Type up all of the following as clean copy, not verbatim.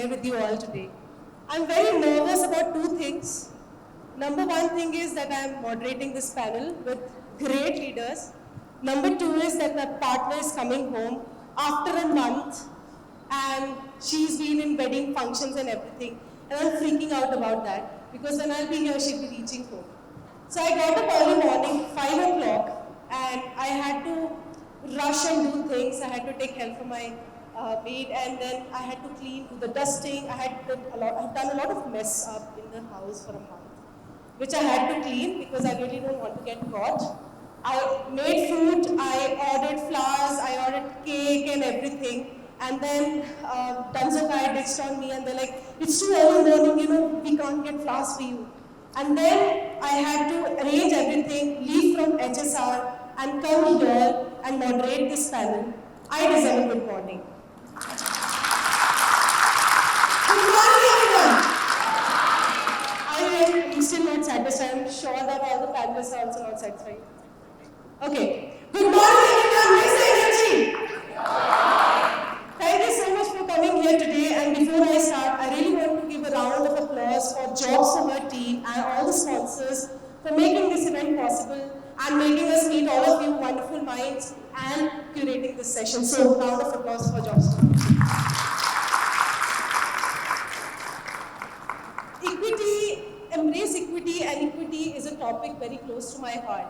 share with you all today. I'm very nervous about two things. Number one thing is that I'm moderating this panel with great leaders. Number two is that my partner is coming home after a month and she's been in wedding functions and everything. And I'm freaking out about that because when I'll be here, she'll be reaching home. So I got up early morning, 5 o'clock, and I had to rush and do things. I had to take help from my maid, and then I had to clean, do the dusting. I've done a lot of mess up in the house for a month, which I had to clean because I really don't want to get caught. I made food, I ordered flowers, I ordered cake and everything. And then Dunzo guy ditched on me and they're like, it's too early morning, we can't get flowers for you. And then I had to arrange everything, leave from HSR and come here and moderate this panel. I deserve a good morning. Good morning, everyone. I am still not satisfied. I'm sure that all the panelists are also not satisfied. Okay. Good morning, everyone. Misra energy. Thank you so much for coming here today. And before I start, I really want to give a round of applause for Jobs from our team and all the sponsors for making this event possible and making us meet all of you wonderful minds and curating this session. So, round of applause for Jobs from our team. Equity, embrace equity, and equity is a topic very close to my heart.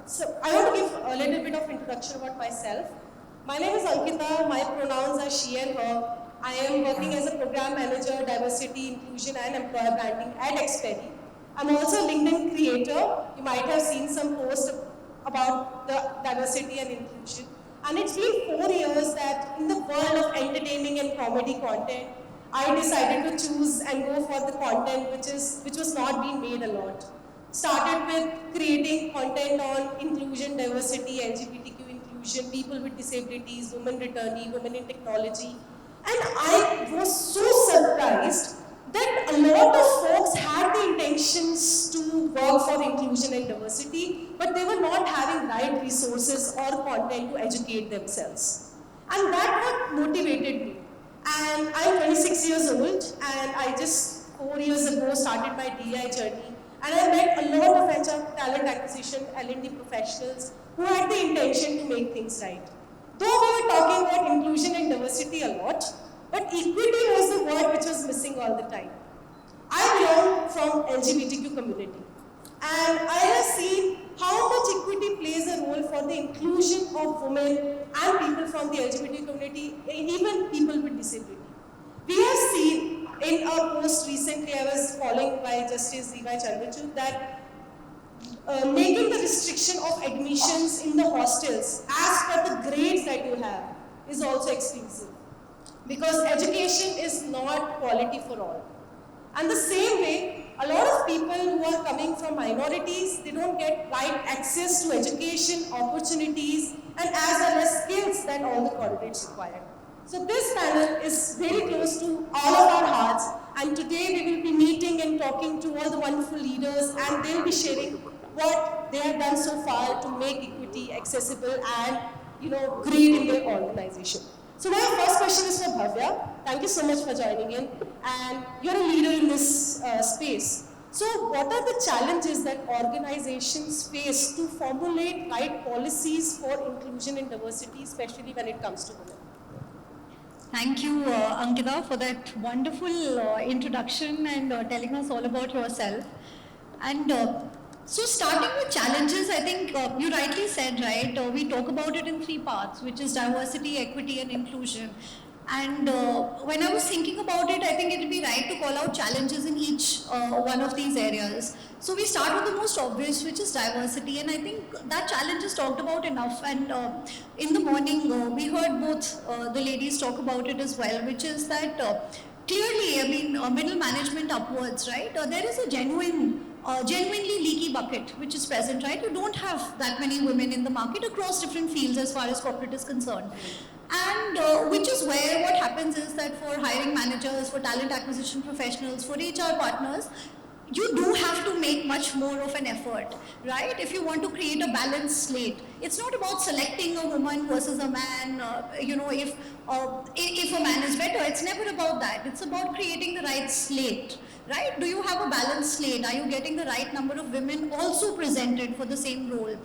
So I want to give a little bit of introduction about myself. My name is Ankita, my pronouns are she and her. I am working as a program manager, diversity, inclusion and employer branding at Xperi. I'm also a LinkedIn creator. You might have seen some posts about the diversity and inclusion. And it's been 4 years that in the world of entertaining and comedy content, I decided to choose and go for the content which was not being made a lot. Started with creating content on inclusion, diversity, LGBTQ inclusion, people with disabilities, women returnee, women in technology. And I was so surprised that a lot of folks had the intentions to work for inclusion and diversity, but they were not having right resources or content to educate themselves. And that what motivated me. And I'm 26 years old, and I just 4 years ago started my DI journey. And I met a lot of HR talent acquisition, L&D professionals who had the intention to make things right. Though we were talking about inclusion and diversity a lot, but equity was the word which was missing all the time. I belong from LGBTQ community, and I have seen how much equity plays a role for the inclusion of women and people from the LGBT community, even people with disability. We have seen in a post recently, I was following by Justice D.Y. Chandrachud that making the restriction of admissions in the hostels as per the grades that you have is also exclusive. Because education is not quality for all. And the same way, a lot of people who are coming from minorities, they don't get right access to education, opportunities, and as well as skills that all the candidates require. So this panel is very close to all of our hearts, and today we will be meeting and talking to all the wonderful leaders, and they'll be sharing what they have done so far to make equity accessible and great in their organization. So my first question is for Bhavya. Thank you so much for joining in, and you're a leader in this space. So what are the challenges that organizations face to formulate right policies for inclusion and diversity, especially when it comes to women? Thank you, Ankita, for that wonderful introduction and telling us all about yourself. And so starting with challenges, I think you rightly said, right, we talk about it in 3 parts, which is diversity, equity, and inclusion. And when I was thinking about it, I think it would be right to call out challenges in each one of these areas. So we start with the most obvious, which is diversity, and I think that challenge is talked about enough. And in the morning, we heard both the ladies talk about it as well, which is that clearly, I mean, middle management upwards, right? There is a genuinely leaky bucket which is present, right? You don't have that many women in the market across different fields as far as corporate is concerned. And which is where what happens is that for hiring managers, for talent acquisition professionals, for HR partners, you do have to make much more of an effort, right? If you want to create a balanced slate, it's not about selecting a woman versus a man. If a man is better, it's never about that. It's about creating the right slate, right? Do you have a balanced slate? Are you getting the right number of women also presented for the same role?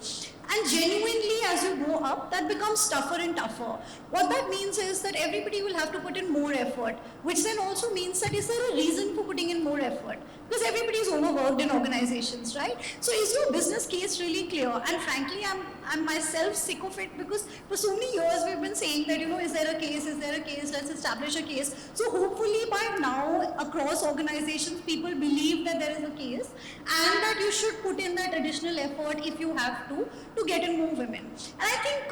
And genuinely, as you go up, that becomes tougher and tougher. What that means is that everybody will have to put in more effort, which then also means that is there a reason for putting in more effort? Because everybody is overworked in organizations, right? So is your business case really clear? And frankly, I'm myself sick of it, because for so many years we've been saying that, is there a case, let's establish a case. So hopefully by now, across organizations, people believe that there is a case and that you should put in that additional effort if you have to get in more women. And I think,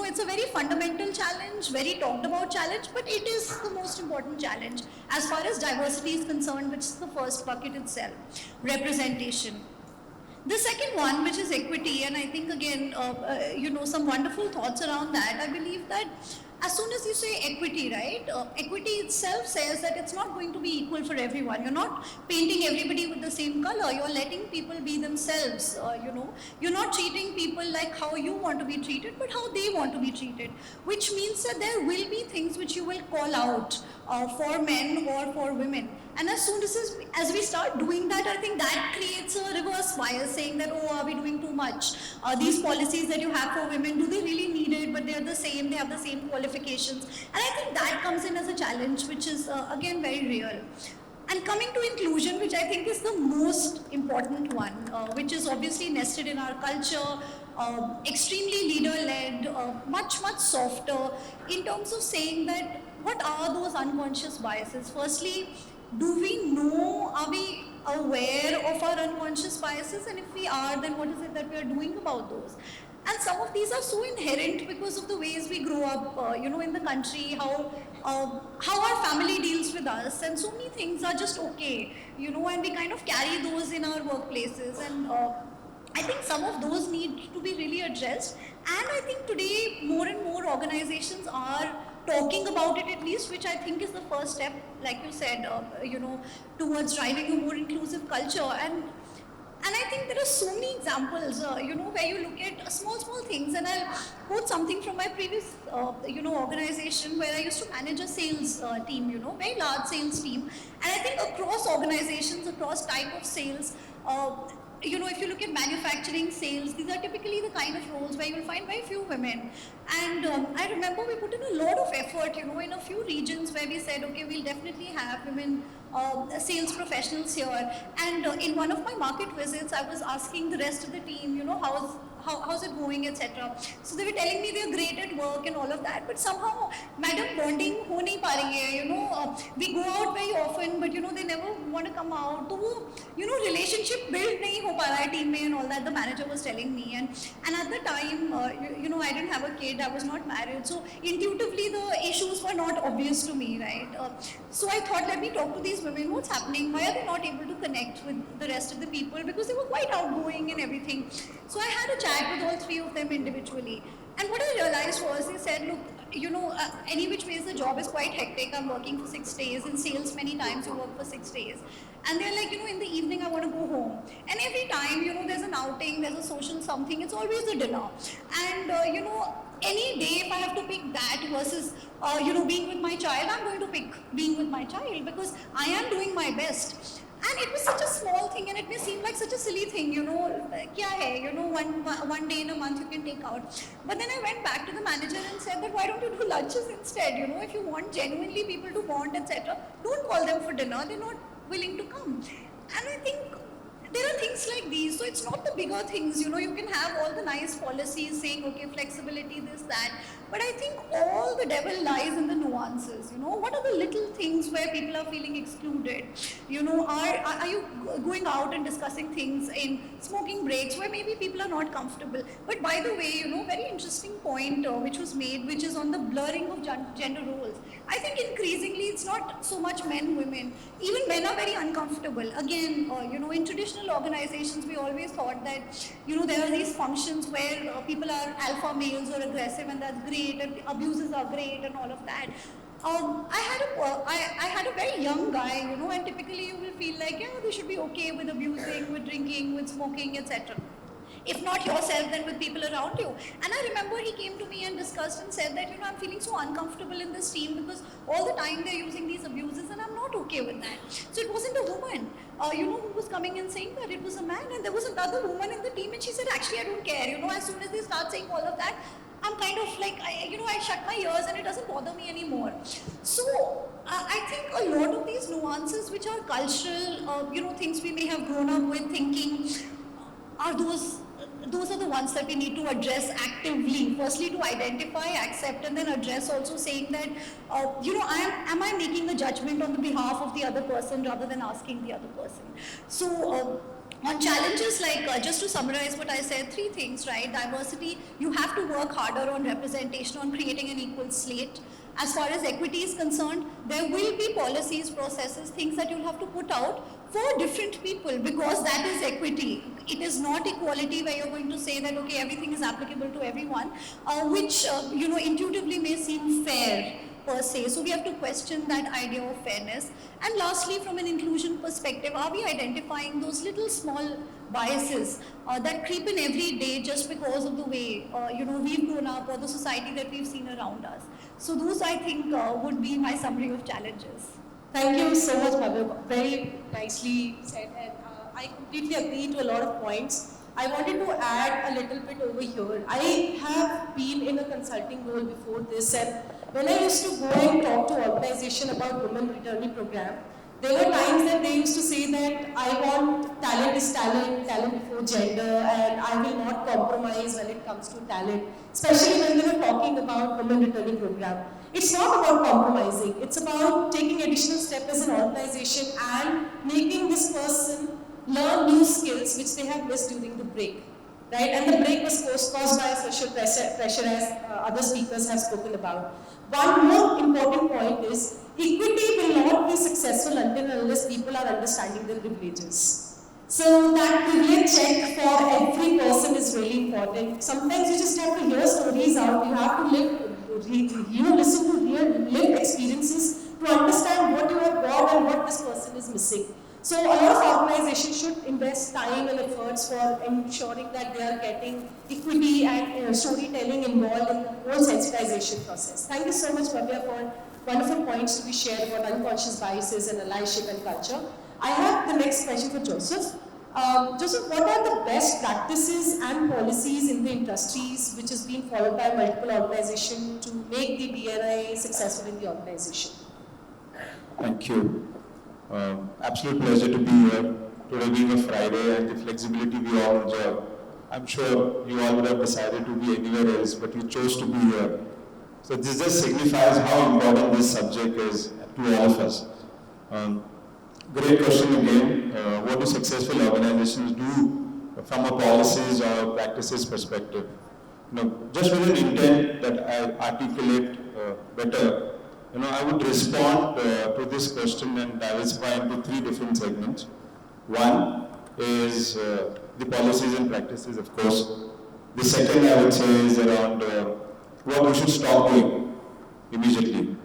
it's a very fundamental challenge, very talked about challenge, but it is the most important challenge as far as diversity is concerned, which is the first bucket itself, representation. The second one, which is equity, and I think again, some wonderful thoughts around that. I believe that as soon as you say equity, right, equity itself says that it's not going to be equal for everyone. You're not painting everybody with the same color. You're letting people be themselves, You're not treating people like how you want to be treated, but how they want to be treated, which means that there will be things which you will call out for men or for women. And as soon as we start doing that, I think that creates a reverse bias, saying that, are we doing too much? These policies that you have for women, do they really need it? But they're the same, they have the same qualifications. And I think that comes in as a challenge, which is, again, very real. And coming to inclusion, which I think is the most important one, which is obviously nested in our culture, extremely leader-led, much, much softer, in terms of saying that, what are those unconscious biases? Firstly, do we know, are we aware of our unconscious biases? And if we are, then what is it that we are doing about those? And some of these are so inherent because of the ways we grow up, in the country, how our family deals with us, and so many things are just okay, and we kind of carry those in our workplaces. And I think some of those need to be really addressed. And I think today more and more organizations are talking about it, at least, which I think is the first step, like you said, towards driving a more inclusive culture. And I think there are so many examples, where you look at small things. And I'll quote something from my previous, organization where I used to manage a sales team, very large sales team. And I think across organizations, across type of sales, if you look at manufacturing, sales, these are typically the kind of roles where you will find very few women. And I remember we put in a lot of effort, in a few regions where we said, okay, we'll definitely have women sales professionals here. And in one of my market visits, I was asking the rest of the team, how's it going, etc. So they were telling me they're great at work and all of that, but somehow, madam, bonding ho nahi pa rahi hai, we go out very often, but they never want to come out. So relationship build nahi ho pa raha hai team mein and all that, the manager was telling me. And at the time, I didn't have a kid, I was not married, so intuitively the issues were not obvious to me, right? So I thought, let me talk to these women, what's happening, why are they not able to connect with the rest of the people, because they were quite outgoing and everything. So I had a chat with all three of them individually. And what I realized was, they said, look, any which ways the job is quite hectic. I'm working for 6 days. In sales, many times you work for 6 days. And they're like, in the evening I want to go home. And every time, there's an outing, there's a social something, it's always a dinner. And, any day if I have to pick that versus, being with my child, I'm going to pick being with my child, because I am doing my best. And it was such a small thing, and it may seem like such a silly thing, kya hai, one day in a month you can take out. But then I went back to the manager and said that, why don't you do lunches instead, if you want genuinely people to bond, etc., don't call them for dinner, they're not willing to come. And I think there are things like these, so it's not the bigger things, you can have all the nice policies saying, okay, flexibility, this, that, but I think all the devil lies in the nuances, what are the little things where people are feeling excluded, are you going out and discussing things in smoking breaks where maybe people are not comfortable. But by the way, very interesting point which was made, which is on the blurring of gender roles. I think increasingly it's not so much men, women, even men are very uncomfortable. Again, in traditional organizations, we always thought that, there are these functions where people are alpha males or aggressive, and that's great, and abuses are great and all of that. I had a very young guy, and typically you will feel like, yeah, they should be okay with abusing, with drinking, with smoking, etc. If not yourself, then with people around you. And I remember he came to me and discussed and said that, I'm feeling so uncomfortable in this team because all the time they're using these abuses and I'm not okay with that. So it wasn't a woman, who was coming and saying that, it was a man. And there was another woman in the team and she said, actually, I don't care. As soon as they start saying all of that, I'm kind of like, I shut my ears and it doesn't bother me anymore. So I think a lot of these nuances which are cultural, things we may have grown up with thinking, are those are the ones that we need to address actively. Firstly, to identify, accept, and then address also saying that, am I making a judgment on the behalf of the other person rather than asking the other person. So, on challenges like, just to summarize what I said, 3 things, right? Diversity, you have to work harder on representation, on creating an equal slate. As far as equity is concerned, there will be policies, processes, things that you'll have to put out for different people because that is equity. It is not equality where you're going to say that, okay, everything is applicable to everyone, which, intuitively may seem fair per se. So we have to question that idea of fairness. And lastly, from an inclusion perspective, are we identifying those little small biases that creep in every day just because of the way, we've grown up or the society that we've seen around us. So those, I think, would be my summary of challenges. Thank you so much, Bhavya. Very nicely said, and I completely agree to a lot of points. I wanted to add a little bit over here. I have been in a consulting role before this, and when I used to go and talk to organization about women returnee program, there were times that they used to say that I want talent is talent, talent before gender, and I will not compromise when it comes to talent, especially when they were talking about women returnee program. It's not about compromising, it's about taking additional step as an organization and making this person learn new skills which they have missed during the break. Right? And the break was caused by social pressure as other speakers have spoken about. One more important point is equity will not be successful until and unless people are understanding their privileges. So that privilege check for every person is really important. Sometimes you just have to hear stories out. You have to listen to real lived experiences to understand what you have got and what this person is missing. So a lot of organizations should invest time and efforts for ensuring that they are getting equity and storytelling involved in the whole sensitization process. Thank you so much, Bhavya, for wonderful points to be shared about unconscious biases and allyship and culture. I have the next question for Joseph. Joseph, what are the best practices and policies in the industries which is being followed by multiple organizations to make the DNI successful in the organization? Thank you. Absolute pleasure to be here. Today being a Friday and the flexibility we all enjoy. I'm sure you all would have decided to be anywhere else, but you chose to be here. So this just signifies how important this subject is to all of us. Great question again. What do successful organizations do from a policies or practices perspective? Just with an intent that I articulate better, I would respond to this question and diversify into 3 different segments. One is the policies and practices, of course. The second, I would say, is around what we should stop doing immediately.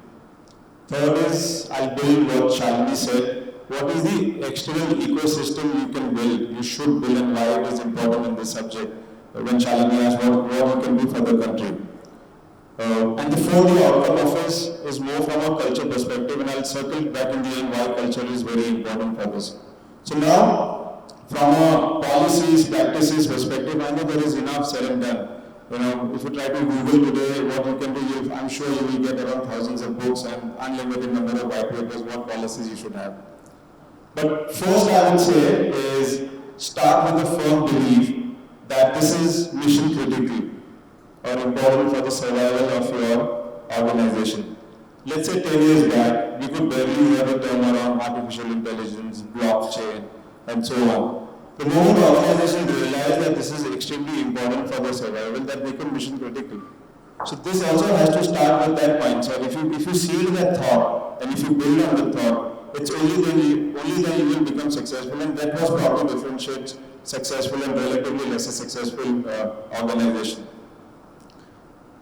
Third is, I'll build what Shalini said. What is the external ecosystem you can build, you should build, and why it is important in this subject? When Shalini asked what you can do for the country. And the fourth outcome of this is more from a culture perspective, and I'll circle back in the end why culture is very important for this. So now, from a policies, practices perspective, I know there is enough said and done. If you try to Google today what you can do, I'm sure you will get around thousands of books and unlimited number of white papers, what policies you should have. But first I would say is start with a firm belief that this is mission critical or important for the survival of your organization. Let's say 10 years back, we could barely hear the term around artificial intelligence, blockchain, and so on. The moment organizations realize that this is extremely important for their survival, that become mission critical. So this also has to start with that mindset. If you seal that thought and if you build on the thought, it's only then you will become successful, and that was probably differentiates successful and relatively lesser successful organization.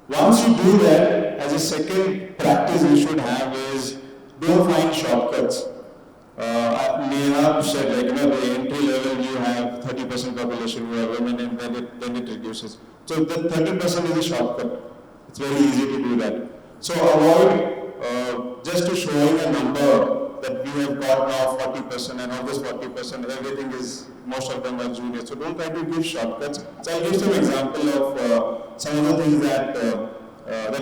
Once you do that, as a second practice you should have is don't find shortcuts. Mehra said, like, the entry level you have 30% population who are women, and then it reduces. So the 30% is a shortcut. It's very easy to do that. So avoid just to showing a number that we have got now 40%, and of this 40%, everything is, most of them are junior. So don't try to give shortcuts. So I'll give some example of some of the things that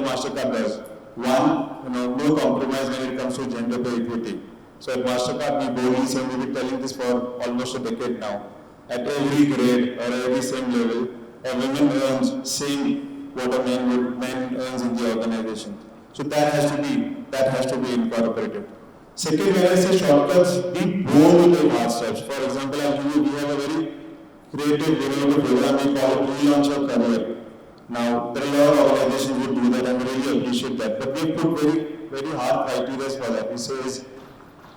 Mastercard does. One, no compromise when it comes to gender pay equity. So at Mastercard, we boldly say, we've been telling this for almost a decade now. At every grade or every same level, a woman earns same what a man earns in the organization. So that has to be incorporated. Second, when I say shortcuts, be bold with the hard steps. For example, we have a very creative developer program we call it Relaunch Your Career. Now, there are a lot of organizations who do that, and we really appreciate that. But we put very hard criteria for that. We say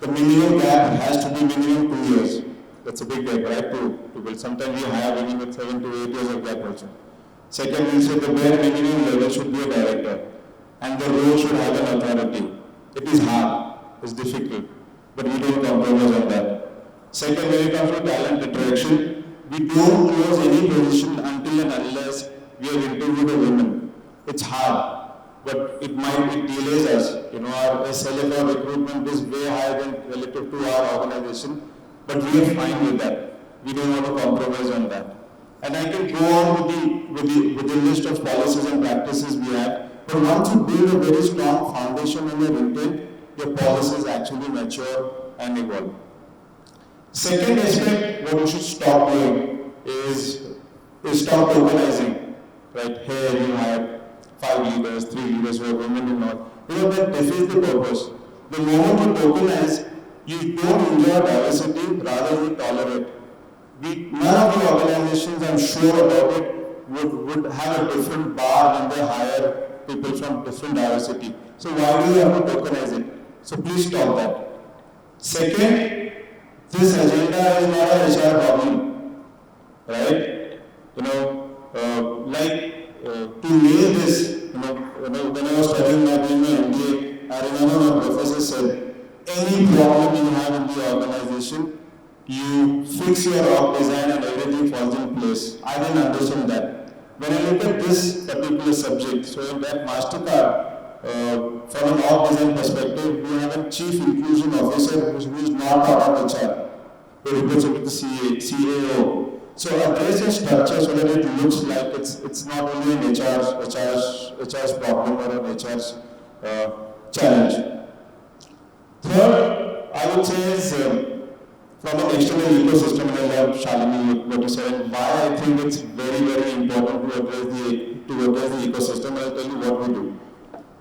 the minimum gap has to be minimum 2 years. That's a big gap, right? To build. Sometimes we hire women with 7 to 8 years of gap also. Second, we say the bare minimum level should be a director, and the role should have an authority. It is hard, it's difficult, but we don't compromise on that. Second, when it comes to talent attraction, we don't close any position until and unless we have interviewed a woman. It's hard, but it delays us. Our SLA for recruitment is way higher than relative to our organization, but we are fine with that. We don't want to compromise on that. And I can go on with the list of policies and practices we have, but once you build a very strong foundation in your intent, your policies actually mature and evolve. Second aspect, what you should stop doing is stop tokenizing. Right? Here you have 5 leaders, 3 leaders who are women and all. That defeats the purpose. The moment you tokenize, you don't enjoy diversity, rather you tolerate. None of the organizations, I'm sure about it, would have a different bar when they hire people from different diversity. So why do you have to tokenize it? So please stop that. Second, this agenda is not an HR problem, right? To nail this, when I was studying my MBA, I remember my professor said, any problem you have in the organization, you fix your org design and everything falls in place. I didn't understand that. When I look at this particular subject, so in that Mastercard, from an org design perspective, we have a chief inclusion officer who is not part of HR. He reports to the CAO. So address your structure so that it looks like it's not only an HR's problem or an HR's challenge. Third, I would say is from an external ecosystem, and I love Shalini what you said, why I think it's very, very important to address the ecosystem. I'll tell you what we do.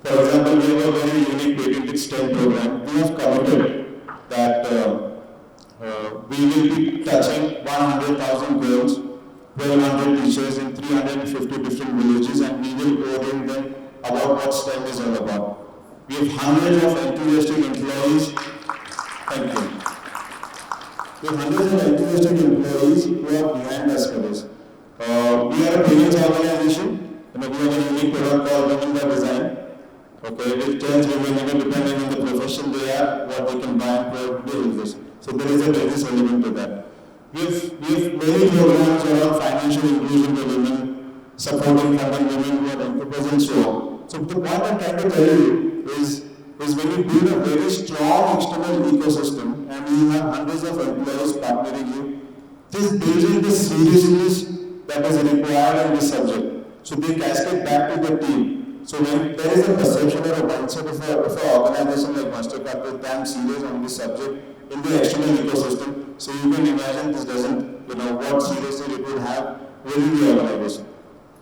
For example, we have a very unique patented STEM program. We have committed that we will be touching 100,000 girls, 1,200 teachers in 350 different villages, and we will orient them about what STEM is all about. We have hundreds of enthusiastic employees. Thank you. We have hundreds of enthusiastic employees who are behind us for this. We are a parents organization. We have a unique product called Women by Design. Okay, which tells women, depending on the profession they are, what they can buy and build this. So there is a business element to that. We have many programs around financial inclusion for women, supporting funding women who are entrepreneurs and so on. So the point I'm trying to tell you is when you build a very strong external ecosystem and you have hundreds of employees partnering you, this builds in the seriousness that is required in this subject. So they cascade back to the team. So when there is a perception or a mindset of an organization like Mastercard is damn serious on this subject, in the external ecosystem, so you can imagine this doesn't, what seriously it would have within the organization.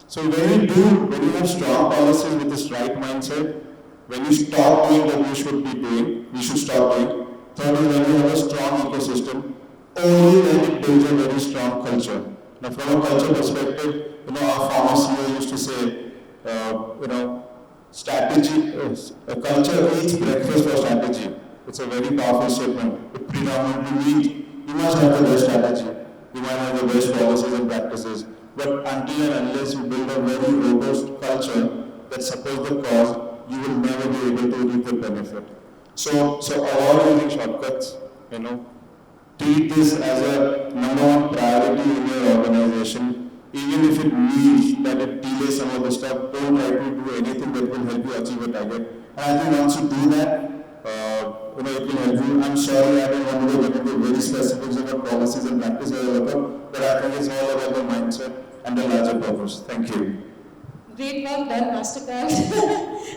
So when you have strong policies with this right mindset, when you stop doing what we should stop doing. Third is when you have a strong ecosystem, only then it builds a very strong culture. Now from a culture perspective, our former CEO used to say, strategy, a culture eats breakfast for strategy. It's a very powerful statement. It predominantly means you must have the best strategy. You might have the best policies and practices. But until and unless you build a very robust culture that supports the cause, you will never be able to reap the benefit. So avoid using shortcuts. treat this as a number one priority in your organization, even if it means that it delays some of the stuff. Don't try to do anything that will help you achieve a target. And I think once you do that, it will help you. I'm sorry, I don't want to get into very specifics about policies and practice but I think it's all about the mindset and the larger purpose. Thank you. Great work done, Mastercard.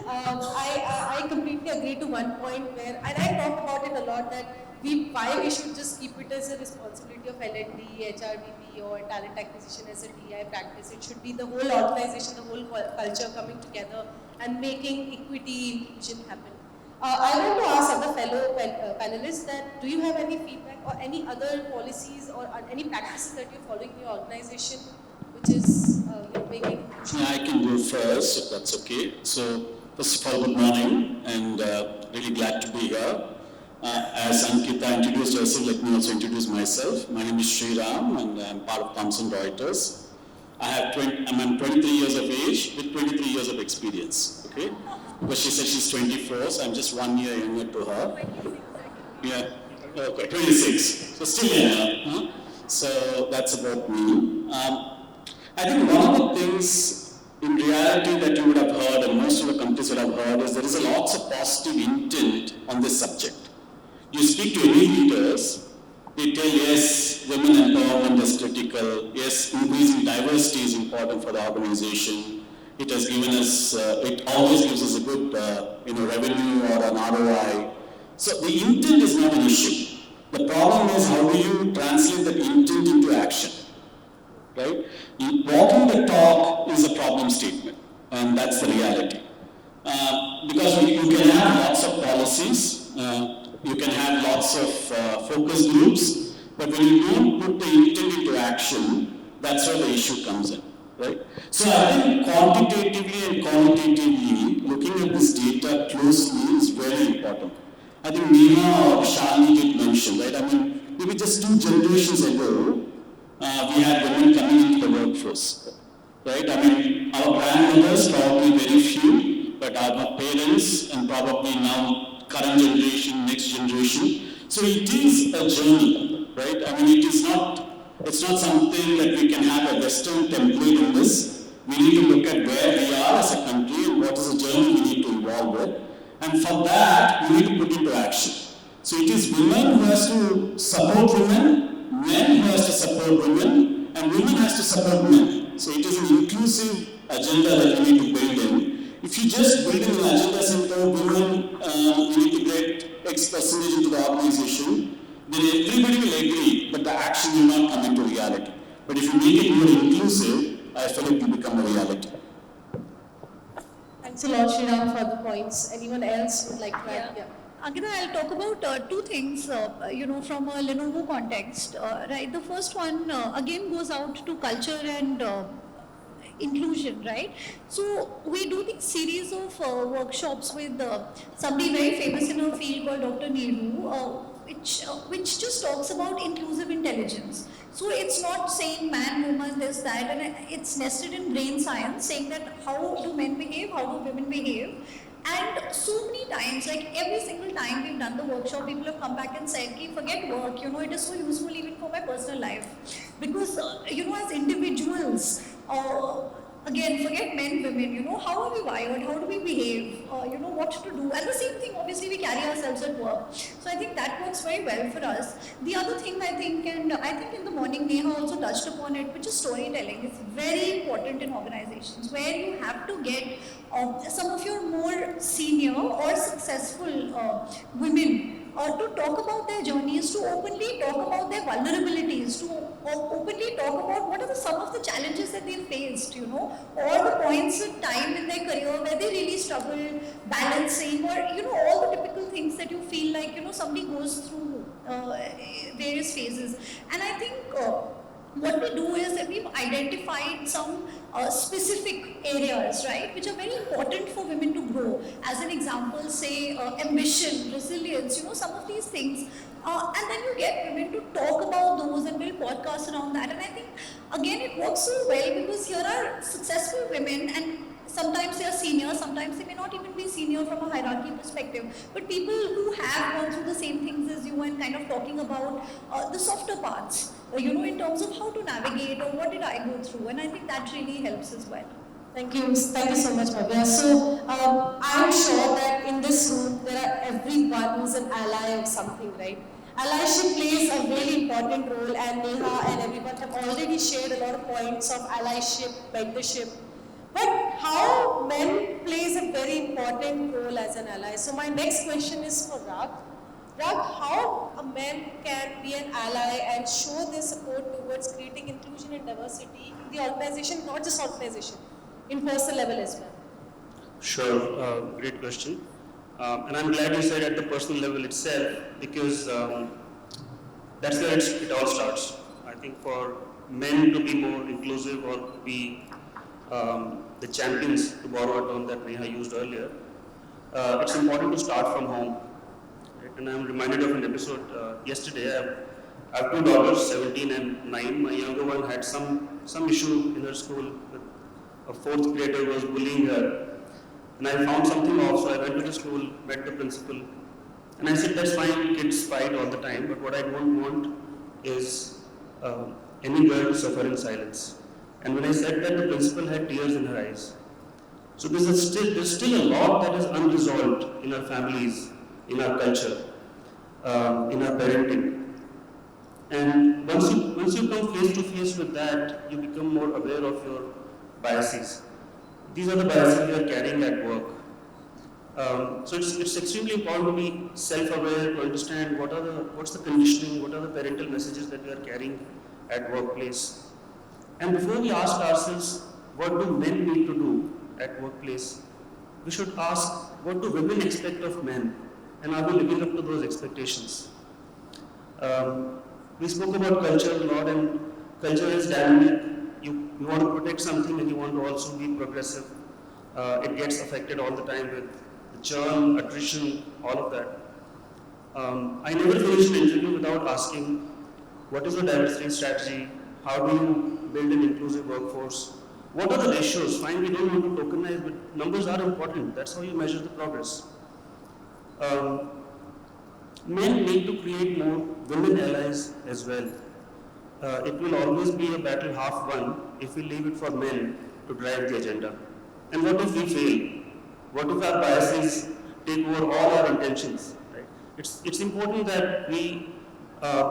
I completely agree to one point where, and I talk about it a lot, that why we should just keep it as a responsibility of L&D, HRBP, or talent acquisition as a DI practice. It should be the whole organization, the whole culture coming together and making equity inclusion happen. I want to ask other fellow panelists that do you have any feedback or any other policies or any practices that you're following in your organization which is making? I can go first, if that's okay. So, first of all, good morning, and really glad to be here. As Ankita introduced herself, let me also introduce myself. My name is Shreeram, and I'm part of Thomson Reuters. I'm 23 years of age with 23 years of experience, okay? Because she said she's 24, so I'm just 1 year younger to her. Yeah, okay, 26, so still younger. Huh? So that's about me. I think one of the things in reality that you would have heard, and most of the companies would have heard, is there is a lots of positive intent on this subject. You speak to any leaders, they tell, yes, women empowerment is critical, yes, increasing diversity is important for the organization. It has given us, it always gives us a good revenue or an ROI. So the intent is not an issue. The problem is how do you translate that intent into action, right? Walking the talk is a problem statement, and that's the reality. Because you can have lots of policies, you can have lots of focus groups, but when you don't put the intent into action, that's where the issue comes in, right? So I think quantitatively and qualitatively, looking at this data closely is very important. I think Mehra or Shani did mention, right? I mean, maybe just 2 generations ago, we had women coming into the workforce, right? I mean, our grandmothers, probably very few, but our parents and probably now current generation, next generation. So it is a journey, right? I mean, it's not something that we can have a Western template in this. We need to look at where we are as a country and what is the journey we need to evolve with. And for that, we need to put into action. So it is women who has to support women, men who has to support women, and women has to support men. So it is an inclusive agenda that we need to build in. If you just build in an agenda saying, women, you need to get X percentage into the organization, then everybody will agree, but the action will not come into reality. But if you make it more inclusive, I feel it will become a reality. Thanks a lot, Shreeram, for the points. Anyone else would like to add? Yeah. Ankita, I'll talk about 2 things, from a Lenovo context. Right, the first one again goes out to culture and inclusion, right? So we do these series of workshops with somebody very famous in our field called Dr. Nehru, which just talks about inclusive intelligence. So it's not saying man, woman, this, that, and it's nested in brain science, saying that how do men behave, how do women behave. And so many times, like every single time we've done the workshop, people have come back and said, forget work, it is so useful even for my personal life. Because, as individuals, again, forget men, women, how are we wired, how do we behave, what to do. And the same thing, obviously, we carry ourselves at work. So I think that works very well for us. The other thing I think in the morning, Mehra also touched upon it, which is storytelling. It's very important in organizations where you have to get some of your more senior or successful women to talk about their journeys, to openly talk about their vulnerabilities, to openly talk about what are some of the challenges that they faced, or the points in time in their career where they really struggle balancing, or all the typical things that you feel like somebody goes through various phases. And I think what we do is that we've identified some specific areas, right, which are very important for women to grow. As an example, say ambition, resilience, some of these things. And then you get women to talk about those and build podcasts around that. And I think, again, it works so well because here are successful women, and sometimes they are senior, sometimes they may not even be senior from a hierarchy perspective, but people who have gone through the same things as you and kind of talking about the softer parts, in terms of how to navigate or what did I go through, and I think that really helps as well. Thank you so much, Bhavya. So, I'm sure that in this room, there are everyone who's an ally of something, right? Allyship plays a really important role, and Mehra and everyone have already shared a lot of points of allyship, mentorship. But how men plays a very important role as an ally. So my next question is for Rag. Rag, how a man can be an ally and show their support towards creating inclusion and diversity in the organization, not just organization, in personal level as well? Sure, great question. And I'm glad you said at the personal level itself, because that's where it all starts. I think for men to be more inclusive or to be the champions, to borrow a term that Mehra used earlier, it's important to start from home. Right? And I'm reminded of an episode yesterday. I have two daughters, 17 and 9. My younger one had some issue in her school. A fourth grader was bullying her. And I found something off, so I went to the school, met the principal. And I said, that's fine, kids fight all the time, but what I don't want is any girl to suffer in silence. And when I said that, the principal had tears in her eyes. So there's still a lot that is unresolved in our families, in our culture, in our parenting. And once you come face to face with that, you become more aware of your biases. These are the biases we are carrying at work. So it's extremely important to be self-aware, to understand what's the conditioning, what are the parental messages that we are carrying at workplace. And before we ask ourselves, what do men need to do at workplace, we should ask, what do women expect of men? And are we living up to those expectations? We spoke about culture a lot, and culture is dynamic. You want to protect something and you want to also be progressive. It gets affected all the time with the churn, attrition, all of that. I never finish an interview without asking, what is your diversity strategy? How do you build an inclusive workforce? What are the ratios? Fine, we don't want to tokenize, but numbers are important. That's how you measure the progress. Men need to create more women allies as well. It will always be a battle half won if we leave it for men to drive the agenda. And what if we fail? What if our biases take over all our intentions? Right? It's important that we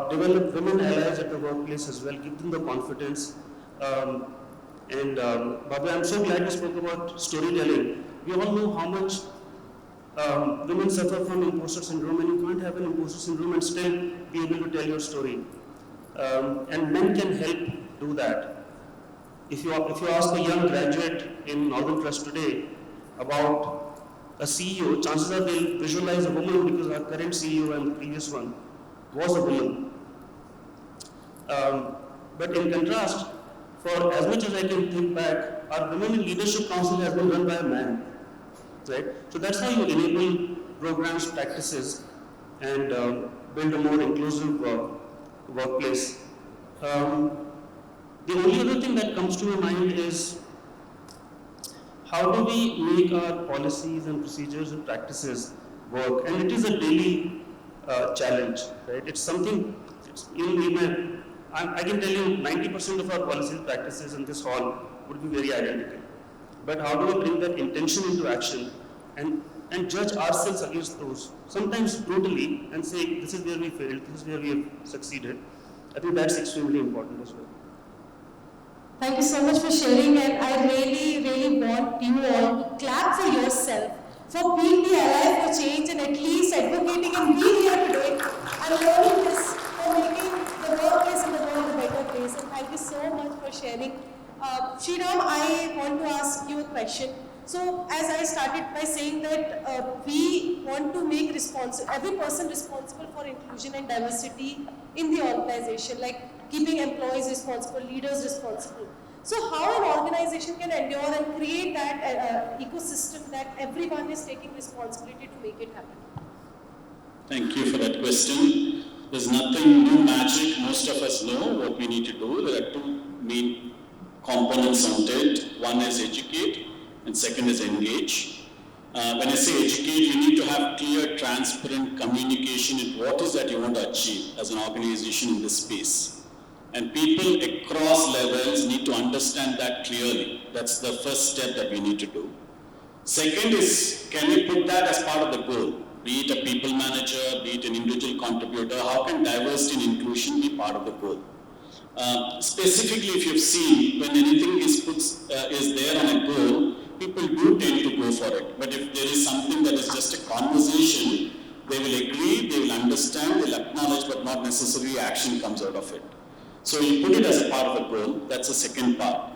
develop women allies at the workplace as well, give them the confidence. Bhavya, I'm so glad you spoke about storytelling. We all know how much women suffer from imposter syndrome, and you can't have an imposter syndrome and still be able to tell your story. And men can help do that. If you ask a young graduate in Northern Trust today about a CEO, chances are they'll visualize a woman, because our current CEO and the previous one was a woman. But in contrast, for as much as I can think back, our Women in Leadership Council has been run by a man. Right? So that's how you enable programs, practices, and build a more inclusive workplace. The only other thing that comes to my mind is, how do we make our policies and procedures and practices work? And it is a daily challenge, right? It's something, I can tell you 90% of our policies, practices in this hall would be very identical. But how do we bring that intention into action and judge ourselves against those, sometimes brutally, and say, this is where we failed, this is where we have succeeded. I think that's extremely important as well. Thank you so much for sharing, and I really, really want you all to clap for yourself for being the ally for change and at least advocating and being here today and learning this for making the workplace in the world a better place. And thank you so much for sharing. Shreeram, I want to ask you a question. So, as I started by saying that we want to make every person responsible for inclusion and diversity in the organization, like keeping employees responsible, leaders responsible. So, how an organization can endure and create that ecosystem that everyone is taking responsibility to make it happen? Thank you for that question. There's nothing new magic. Most of us know what we need to do. There are two main components on it. One is educate, and second is engage. When I say educate, you need to have clear, transparent communication in what is that you want to achieve as an organization in this space. And people across levels need to understand that clearly. That's the first step that we need to do. Second is, can we put that as part of the goal? Be it a people manager, be it an individual contributor, how can diversity and inclusion be part of the goal? Specifically, if you've seen, when anything is there on a goal, people do tend to go for it. But if there is something that is just a conversation, they will agree, they will understand, they'll acknowledge, but not necessarily action comes out of it. So you put it as a part of a goal, that's the second part.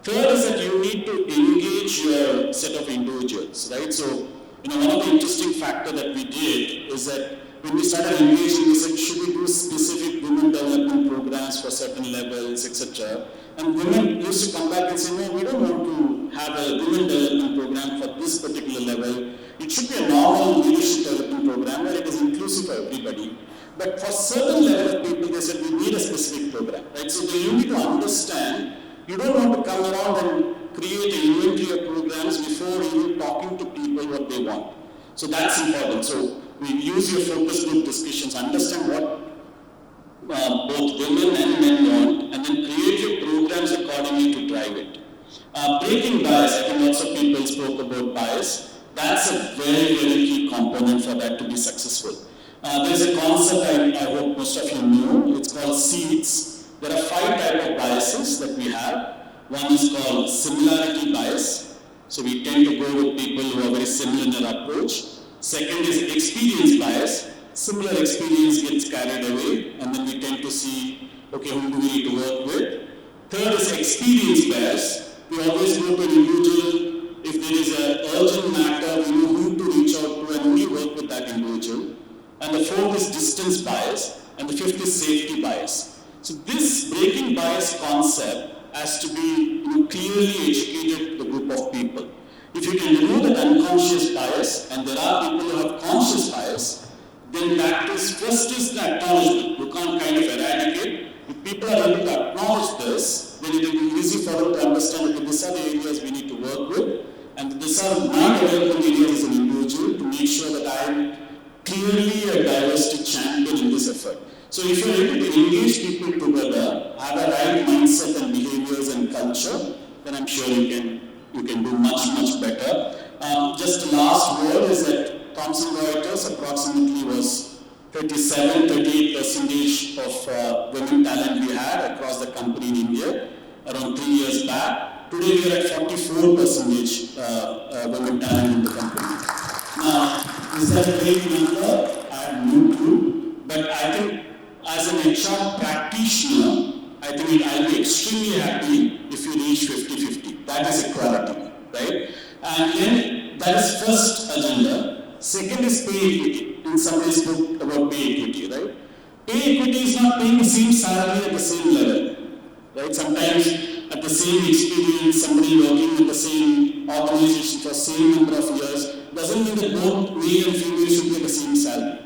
Third is that you need to engage your set of individuals, right? So, one of the interesting factors that we did is that when we started engaging, we said, should we do specific women development programs for certain levels, etc. And women used to come back and say, no, we don't want to have a women development program for this particular level. It should be a normal leadership development program where it is inclusive for everybody. But for certain level of people, they said, we need a specific program, right? So you need to understand, you don't want to come around and create an inventory of programs before even talking to people what they want. So that's important. So we use your focus group discussions, understand what both women and men want, and then create your programs accordingly to drive it. Breaking bias, I think lots of people spoke about bias. That's a very, very key component for that to be successful. There's a concept I hope most of you know, it's called seeds. There are 5 types of biases that we have. One is called similarity bias. So we tend to go with people who are very similar in their approach. Second is experience bias. Similar experience gets carried away, and then we tend to see, okay, who do we need to work with? Third is experience bias. We always go to an individual. If there is an urgent matter, we know who to reach out to and only work with that individual. And the fourth is distance bias, and the fifth is safety bias. So this breaking bias concept has to be clearly educated to the group of people. If you can remove that unconscious bias, and there are people who have conscious bias, then that is first is the acknowledgement. You can't kind of eradicate. If people are able to acknowledge this, then it will be easy for them to understand that these are the areas we need to work with, and these are my development areas as an individual to make sure that I am clearly a diversity champion in this effort. So if you're able to engage people together, have a right mindset and behaviors and culture, then I'm sure you can do much, much better. Just the last word is that Thomson Reuters approximately was 38% of women talent we had across the company in India around 3 years back. Today we are at 44% women talent in the company. Now, is that a great number? I have no clue. But I think as an HR practitioner, I think I'll be extremely happy if you reach 50-50. That is equality, right? And then that is first agenda. Second is pay equity. And somebody spoke about pay equity, right? Pay equity is not paying the same salary at the same level, right? Sometimes at the same experience, somebody working in the same organization for the same number of years doesn't mean that both male and female should get the same salary,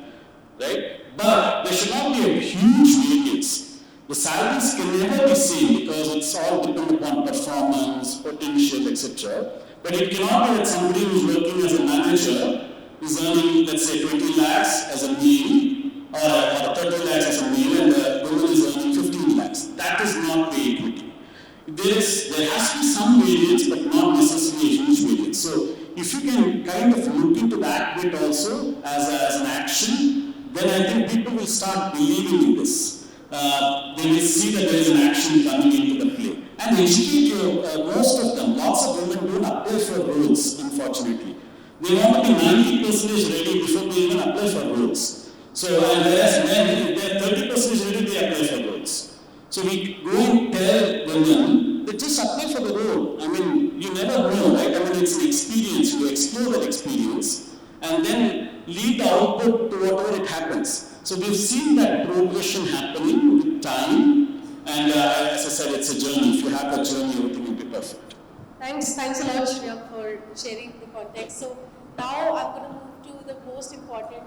right? But there should not be a huge variance. The salaries can never be same because it's all dependent upon performance, potential, etc. But it cannot be that somebody who is working as a manager is earning, let's say, 20 lakhs as a male, or 30 lakhs as a male, and the woman is earning 15 lakhs. That is not pay equity. There has to be some variance, but not necessarily a huge variance. So if you can kind of look into that bit also as an action, then I think people will start believing in this. They will see that there is an action coming into the play. And educate most of them. Lots of women don't apply for roles, unfortunately. They want to be 90% ready before they even apply for roles. So, whereas men, if they are 30% ready, they apply for roles. So we go and tell women, they just apply for the role. I mean, you never know, right? I mean, it's an experience. You explore that experience and then lead the output to whatever it happens. So we've seen that progression happening with time. And as I said, it's a journey. If you have a journey, everything will be perfect. Thanks a lot, Shreeram, for sharing the context. So now I'm going to move to the most important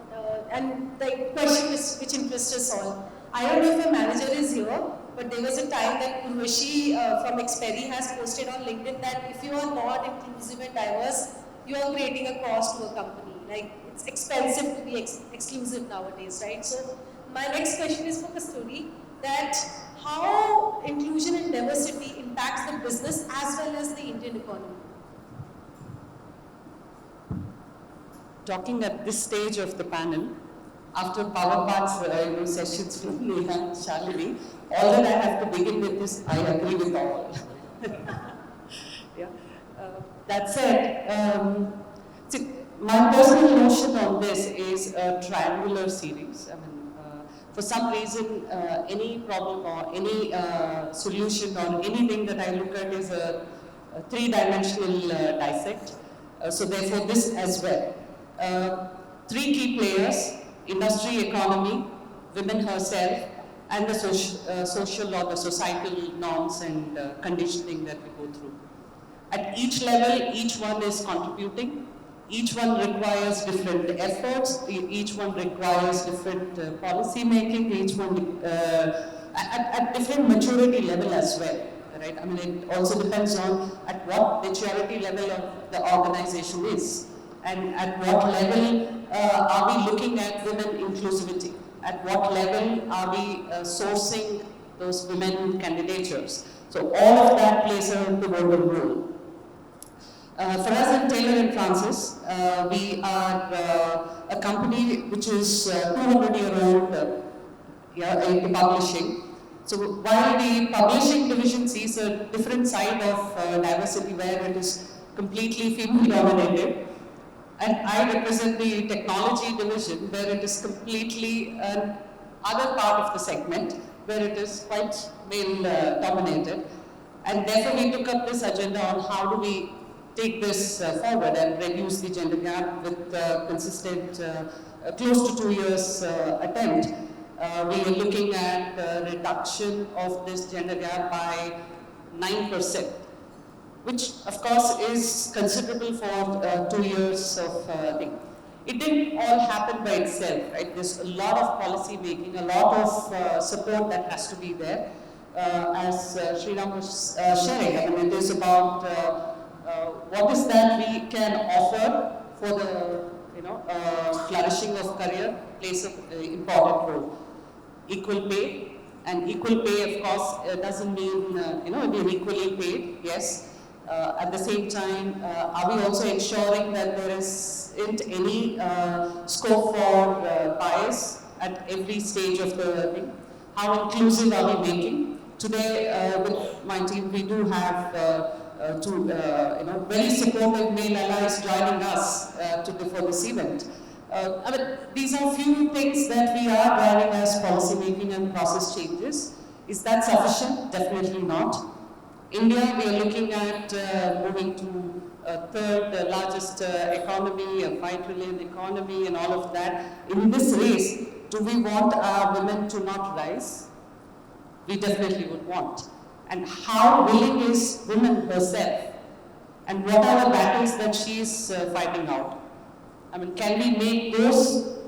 and the question which interests us all. I don't know if a manager is here, but there was a time that Urvashi from Xperi has posted on LinkedIn that if you are not inclusive and diverse, you are creating a cost to a company. Like, it's expensive to be exclusive nowadays, right? So my next question is for Kasturi, that how inclusion and diversity impacts the business as well as the Indian economy? Talking at this stage of the panel, after power parts sessions from Mehra, Shalini, all that I have to begin with is I agree with all. Yeah. That said, see, my personal notion on this is a triangular series. I mean, for some reason, any problem or any solution or anything that I look at is a three-dimensional dissect. So therefore, this as well. Three key players: industry, economy, women herself, and the social or the societal norms and conditioning that we go through. At each level, each one is contributing. Each one requires different efforts. Each one requires different policy making. Each one at different maturity level as well. Right? I mean, it also depends on at what maturity level of the organization is. And at what level are we looking at women inclusivity? At what level are we sourcing those women candidatures? So all of that plays a pivotal role. For us in Taylor and Francis, we are a company which is 200-year-old in publishing. So while the publishing division sees a different side of diversity where it is completely female dominated, and I represent the technology division where it is completely other part of the segment where it is quite male dominated. And therefore we took up this agenda on how do we take this forward and reduce the gender gap with consistent, close to 2 years attempt. We are looking at reduction of this gender gap by 9%. Which of course is considerable for 2 years of thing. It didn't all happen by itself, right? There's a lot of policy making, a lot of support that has to be there. As Shreeram was sharing, I mean, it is about what is that we can offer for the flourishing of career plays an important role. Equal pay, and equal pay, of course, doesn't mean being equally paid. Yes. At the same time, are we also ensuring that there isn't any scope for bias at every stage of the thing? How inclusive are we making? Today, with my team, we do have two very supportive male allies joining us for this event. I mean, these are few things that we are driving as policy making and process changes. Is that sufficient? Definitely not. India, we are looking at moving to a third largest economy, a 5 trillion economy and all of that. In this race, do we want our women to not rise? We definitely would want. And how willing is women herself? And what are the battles that she is fighting out? I mean, can we make those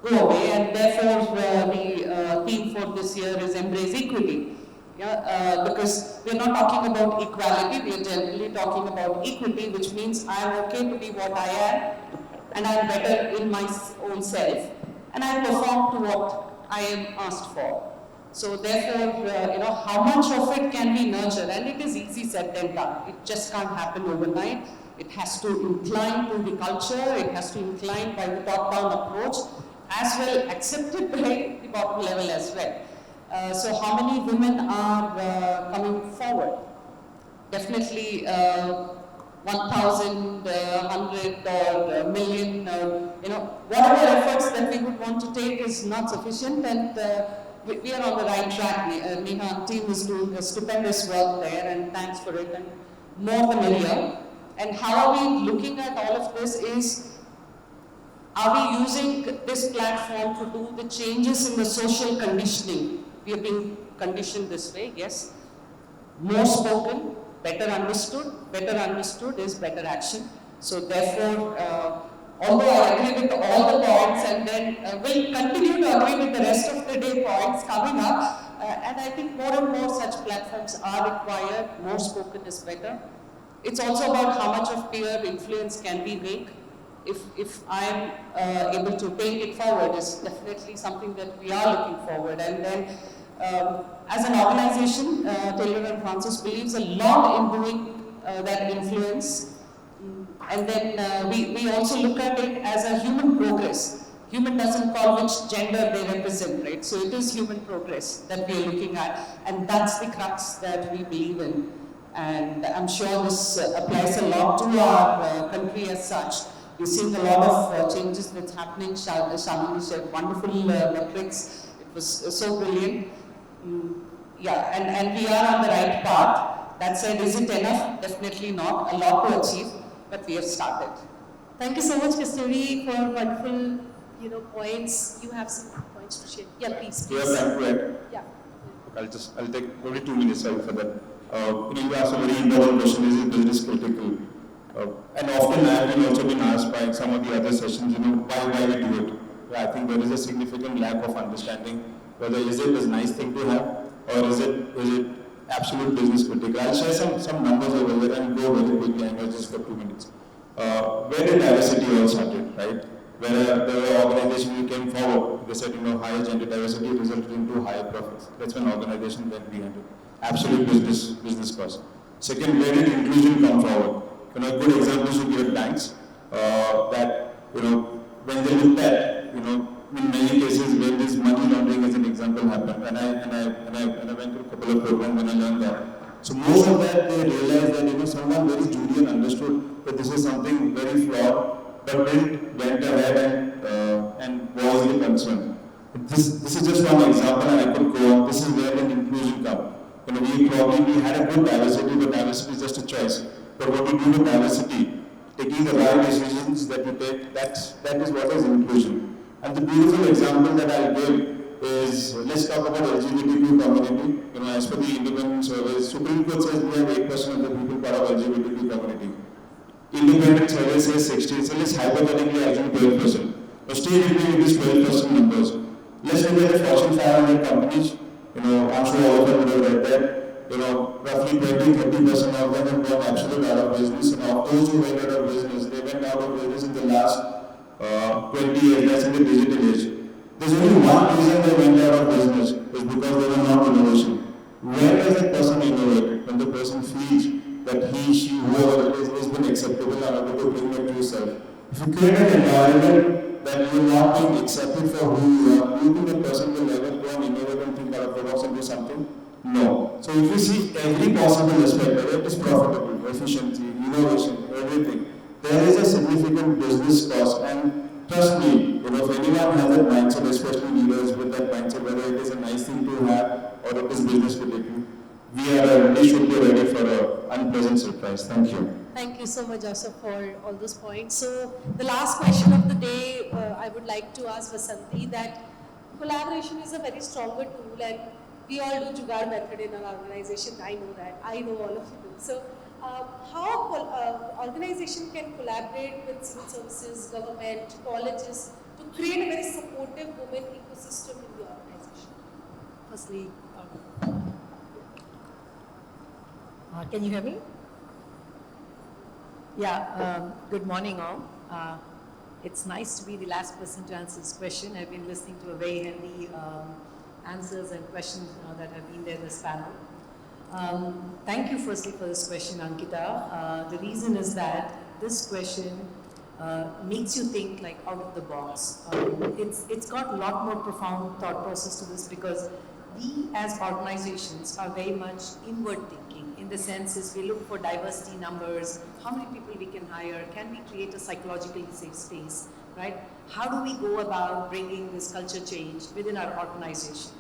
go away? And therefore, the theme for this year is embrace equity. Yeah, because we're not talking about equality, we're generally talking about equity, which means I'm okay to be what I am, and I'm better in my own self, and I perform to what I am asked for. So therefore, how much of it can we nurture? And it is easy said than done. It just can't happen overnight. It has to incline to the culture, it has to incline by the top-down approach, as well accepted by the bottom level as well. So how many women are coming forward? Definitely 1,000, 100 or a million, whatever efforts that we would want to take is not sufficient, and we are on the right track. Mehra and team is doing a stupendous work there, and thanks for it, and more the merrier. And how are we looking at all of this is, are we using this platform to do the changes in the social conditioning? We are being conditioned this way, yes. More spoken, better understood is better action. So therefore, although I agree with all the points, and then we'll continue to agree with the rest of the day points coming up, and I think more and more such platforms are required, more spoken is better. It's also about how much of peer influence can we make. If I'm able to take it forward, is definitely something that we are looking forward. And then as an organization, Taylor and Francis believes a lot in doing that influence. And then we also look at it as a human progress. Human doesn't call which gender they represent, right? So it is human progress that we are looking at, and that's the crux that we believe in. And I'm sure this applies a lot to our country as such. We're seeing a lot of changes that's happening. Shamini shared wonderful metrics. It was so brilliant. Yeah, and we are on the right path. That said, is it enough? Definitely not. A lot to achieve, but we have started. Thank you so much, Kasturi, for wonderful, points. You have some points to share. Yeah, please. You have time to add? Yeah. I'll take only 2 minutes, sorry for that. You asked a very important question, is it business critical? And often I have also been asked by some of the other sessions, why we do it. I think there is a significant lack of understanding whether is it a nice thing to have or is it absolute business critical. I'll share some numbers over there and go very quickly, I know just for 2 minutes. Where did DivHErsity all started, right? Where there were organizations who came forward, they said, higher gender diversity resulted into higher profits. That's when organization went behind it. Absolute business cost. Second, where did inclusion come forward? A good example should be at banks that, when they looked at, in many cases where this money laundering as an example happened, and I went to a couple of programs when I learned that. So most of that they realized that, someone very junior understood that this is something very flawed, but then went ahead and was the concern. This is just one example, and I could go on. This is where the inclusion comes. We had a good diversity, but diversity is just a choice. But what you do with DivHErsity, taking the right decisions that you take, that is what is inclusion. And the beautiful example that I'll give is, let's talk about LGBTQ community. As per the independent surveys, Supreme Court says we have 8% of the people part of LGBTQ community. Independent survey says 60, so let's hypothetically assume 12%. But stay with me with these 12% numbers. Let's look at the Fortune 500 companies. I'm sure all of them would have read that. Roughly 20-30% of them have gone absolutely out of business, and of those who went out of business, they went out of business in the last 20 years, that's in the digital age. There's only one reason they went out of business, is because they were not innovation. Where does a person innovate? When the person feels that he, she, whoever it is, has been acceptable and able to bring it to yourself. If you create an environment that you are not being accepted for who you are, do you think the person will ever go and innovate and think out of the box and do something? No. So if you see every possible aspect, whether it is profitable, efficiency, innovation, everything, there is a significant business cost. And trust me, if anyone has that mindset, especially leaders with that mindset, whether it is a nice thing to have or it is business critical, we should be ready for an unpleasant surprise. Thank you. Thank you so much, Joseph, for all those points. So the last question of the day, I would like to ask Vasanthi that collaboration is a very stronger tool, and we all do Jugaad method in our organization. I know that. I know all of you do. So how organization can collaborate with civil services, government, colleges to create a very supportive women ecosystem in the organization? Firstly, can you hear me? Yeah, good morning all. It's nice to be the last person to answer this question. I've been listening to a very healthy answers and questions that have been there in this panel. Thank you firstly for this question, Ankita. The reason is that this question makes you think like out of the box. It's got a lot more profound thought process to this, because we as organizations are very much inward thinking, in the sense is we look for diversity numbers, how many people we can hire, can we create a psychologically safe space, right? How do we go about bringing this culture change within our organization?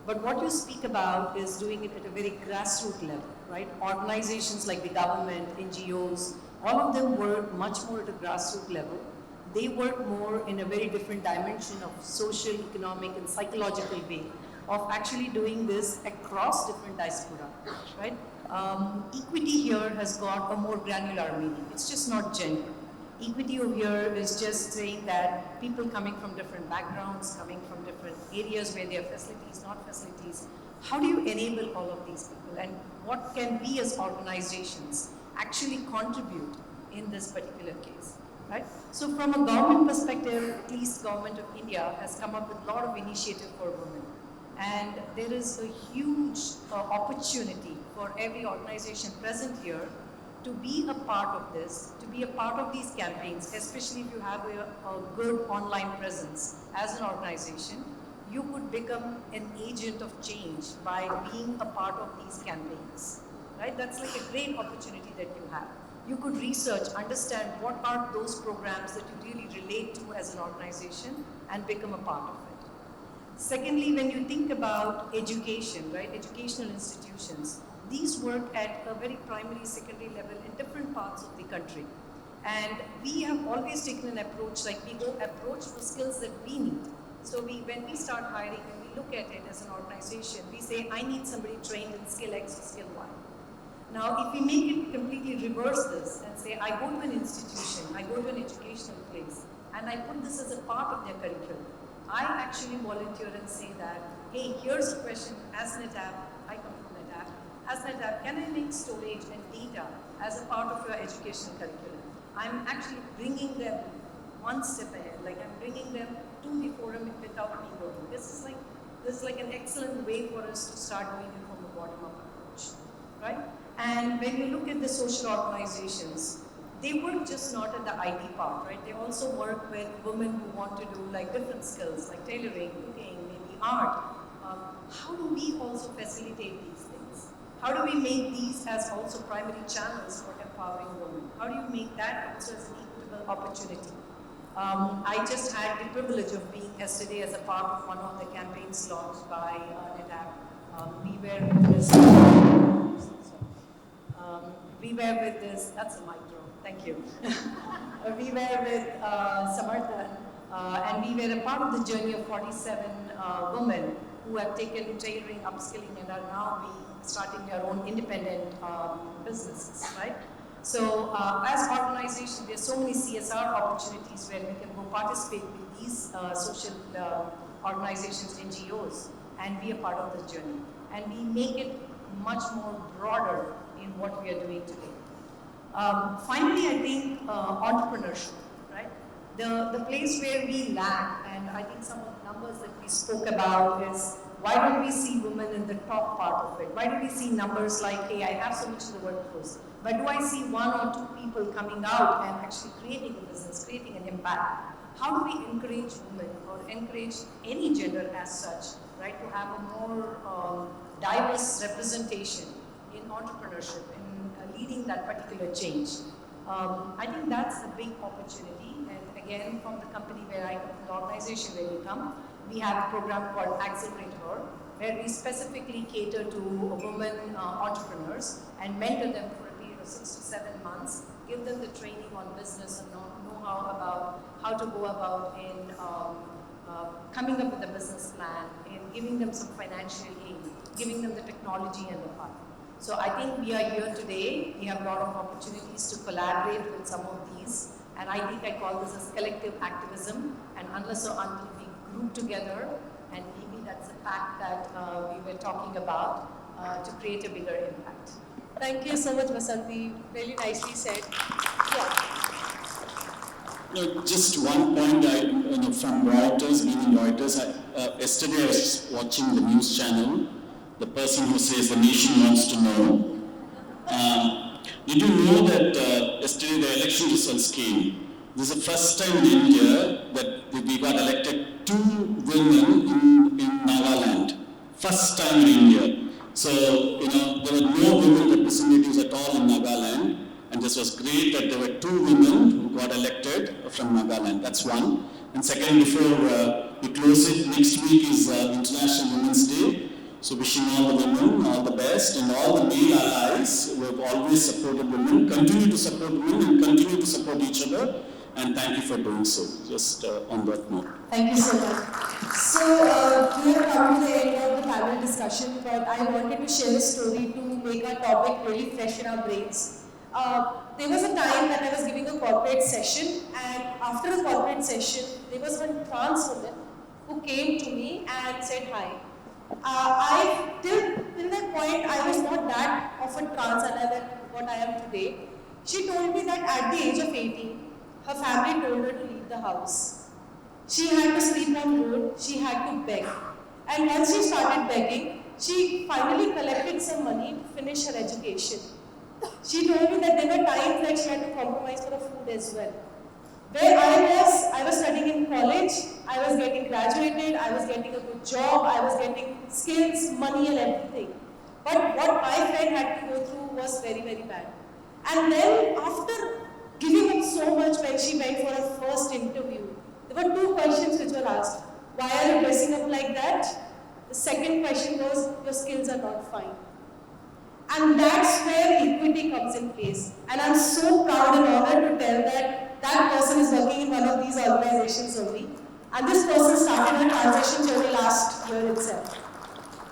But what you speak about is doing it at a very grassroots level, right? Organizations like the government, NGOs, all of them work much more at a grassroots level. They work more in a very different dimension of social, economic, and psychological way of actually doing this across different diaspora, right? Equity here has got a more granular meaning. It's just not gender. Equity over here is just saying that people coming from different backgrounds, coming from different areas where there are facilities, not facilities, how do you enable all of these people, and what can we as organizations actually contribute in this particular case, right? So from a government perspective, at least Government of India has come up with a lot of initiative for women. And there is a huge opportunity for every organization present here to be a part of this, to be a part of these campaigns, especially if you have a good online presence as an organization. You could become an agent of change by being a part of these campaigns, right? That's like a great opportunity that you have. You could research, understand what are those programs that you really relate to as an organization and become a part of it. Secondly, when you think about education, right, educational institutions, these work at a very primary, secondary level in different parts of the country. And we have always taken an approach, like we go approach for skills that we need. So when we start hiring, when we look at it as an organization, we say, I need somebody trained in skill X or skill Y. Now, if we make it completely reverse this and say, I go to an institution, I go to an educational place, and I put this as a part of their curriculum, I actually volunteer and say that, hey, here's a question as NetApp, I come from NetApp, as NetApp, can I make storage and data as a part of your educational curriculum? I'm actually bringing them one step ahead, like I'm bringing them to the forum without me going. This is like an excellent way for us to start doing it from a bottom-up approach, right? And when you look at the social organizations, they work just not at the IT part, right? They also work with women who want to do like different skills, like tailoring, cooking, maybe art. How do we also facilitate these things? How do we make these as also primary channels for empowering women? How do you make that also as an equitable opportunity? I just had the privilege of being yesterday as a part of one of the campaigns launched by NetApp. We were with this, that's a mic drop, thank you. We were with Samarthan, and we were a part of the journey of 47 women who have taken tailoring, upskilling, and are now starting their own independent businesses, right? So as organizations, there are so many CSR opportunities where we can go participate with these social organizations, NGOs, and be a part of the journey. And we make it much more broader in what we are doing today. Finally, I think entrepreneurship, right? The place where we lack, and I think some of the numbers that we spoke about is, why don't we see women in the top part of it? Why do we see numbers like, hey, I have so much in the workforce, but do I see one or two people coming out and actually creating a business, creating an impact? How do we encourage women or encourage any gender as such, right, to have a more diverse representation in entrepreneurship, in leading that particular change? I think that's a big opportunity. And again, from the company where I come, the organization where we come, we have a program called AccelHERate, where we specifically cater to women entrepreneurs and mentor them for a period of 6 to 7 months, give them the training on business and know-how about how to go about in coming up with a business plan, in giving them some financial aid, giving them the technology and the fund. So I think we are here today. We have a lot of opportunities to collaborate with some of these. And I think I call this as collective activism. And unless or until we group together, and maybe that's a fact that we were talking about, to create a bigger impact. Thank you so much, Vasanthi. Really nicely said. Yeah. No, just one point from Reuters, being Reuters, yesterday I was watching the news channel, the person who says the nation wants to know. Did you know that yesterday the election results came? This is the first time in India that we got elected 2 women in Nagaland. First time in India. So, there were no women representatives at all in Nagaland. And this was great that there were 2 women who got elected from Nagaland. That's one. And second, before we close it, next week is International Women's Day. So wishing all the women all the best, and all the male allies who have always supported women, continue to support women and continue to support each other. And thank you for doing so, just on that note. Thank you so much. So we have come to the end of the panel discussion, but I wanted to share a story to make our topic really fresh in our brains. There was a time that I was giving a corporate session, and after the corporate session, there was one trans woman who came to me and said hi. Till that point, I was not that of a trans than what I am today. She told me that at the age of 18, her family told her to leave the house. She had to sleep on road, she had to beg. And once she started begging, she finally collected some money to finish her education. She told me that there were times that she had to compromise for the food as well. Where I was studying in college, I was getting graduated, I was getting a good job, I was getting skills, money and everything. But what my friend had to go through was very, very bad. And then after giving up so much when she went for her first interview, there were two questions which were asked. Why are you dressing up like that? The second question was, your skills are not fine. And that's where equity comes in place. And I'm so proud and honored to tell that person is working in one of these organizations only. And this person started her transition journey last year itself.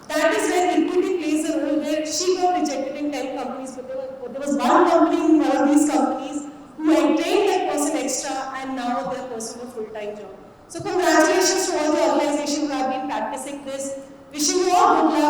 That is where equity plays a role, where she got rejected in 10 companies, but there was one company in one of these companies who had trained that person extra, and now they're pursuing a full-time job. So congratulations to all the organizations who have been practicing this. Wishing you all good luck.